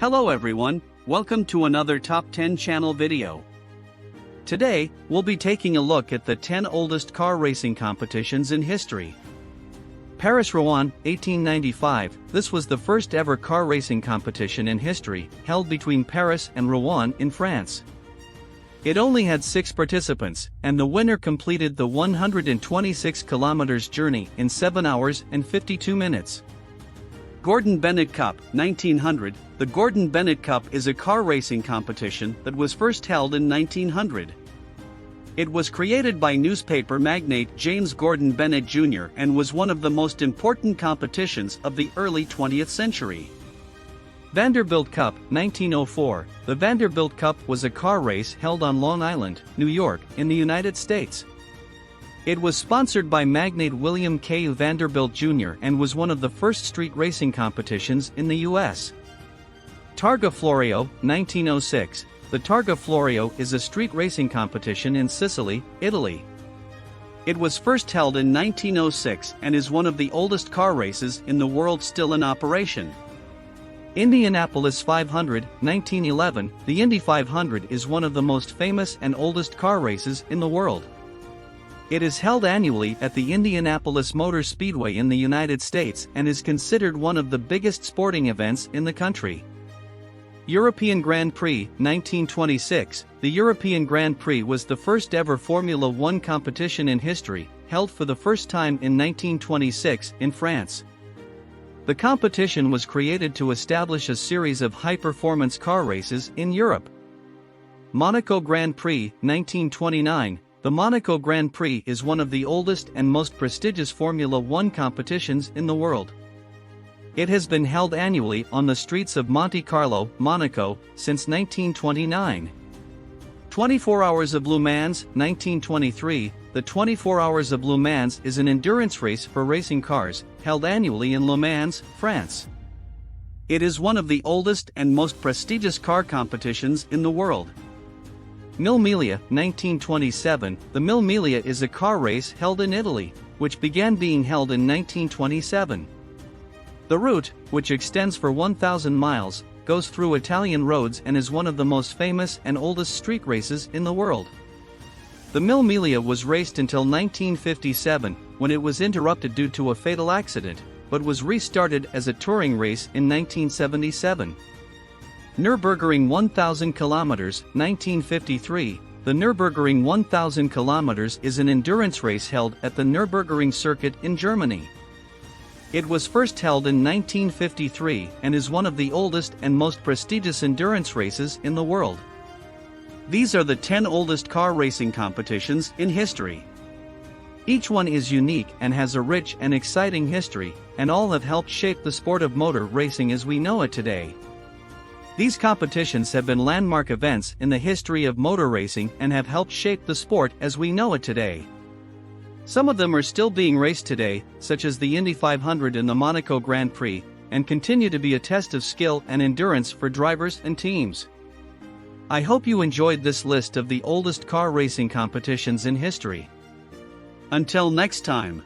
Hello everyone, welcome to another Top 10 channel video. Today, we'll be taking a look at the 10 oldest car racing competitions in history. Paris-Rouen, 1895, this was the first ever car racing competition in history, held between Paris and Rouen in France. It only had 6 participants, and the winner completed the 126 kilometers journey in 7 hours and 52 minutes. Gordon Bennett Cup, 1900. The Gordon Bennett Cup is a car racing competition that was first held in 1900. It was created by newspaper magnate James Gordon Bennett Jr. and was one of the most important competitions of the early 20th century. Vanderbilt Cup, 1904. The Vanderbilt Cup was a car race held on Long Island, New York, in the United States. It was sponsored by magnate William K. Vanderbilt Jr. and was one of the first street racing competitions in the U.S. Targa Florio, 1906. The Targa Florio is a street racing competition in Sicily, Italy. It was first held in 1906 and is one of the oldest car races in the world still in operation. Indianapolis 500, 1911. The Indy 500 is one of the most famous and oldest car races in the world. It is held annually at the Indianapolis Motor Speedway in the United States and is considered one of the biggest sporting events in the country. European Grand Prix, 1926. The European Grand Prix was the first ever Formula One competition in history, held for the first time in 1926 in France. The competition was created to establish a series of high-performance car races in Europe. Monaco Grand Prix, 1929. The Monaco Grand Prix is one of the oldest and most prestigious Formula One competitions in the world. It has been held annually on the streets of Monte Carlo, Monaco, since 1929. 24 Hours of Le Mans, 1923. The 24 Hours of Le Mans is an endurance race for racing cars, held annually in Le Mans, France. It is one of the oldest and most prestigious car competitions in the world. Mille Miglia, 1927. The Mille Miglia is a car race held in Italy, which began being held in 1927. The route, which extends for 1,000 miles, goes through Italian roads and is one of the most famous and oldest street races in the world. The Mille Miglia was raced until 1957, when it was interrupted due to a fatal accident, but was restarted as a touring race in 1977. Nürburgring 1,000 kilometers, 1953. The Nürburgring 1,000 kilometers is an endurance race held at the Nürburgring circuit in Germany. It was first held in 1953 and is one of the oldest and most prestigious endurance races in the world. These are the 10 oldest car racing competitions in history. Each one is unique and has a rich and exciting history, and all have helped shape the sport of motor racing as we know it today. These competitions have been landmark events in the history of motor racing and have helped shape the sport as we know it today. Some of them are still being raced today, such as the Indy 500 and the Monaco Grand Prix, and continue to be a test of skill and endurance for drivers and teams. I hope you enjoyed this list of the oldest car racing competitions in history. Until next time.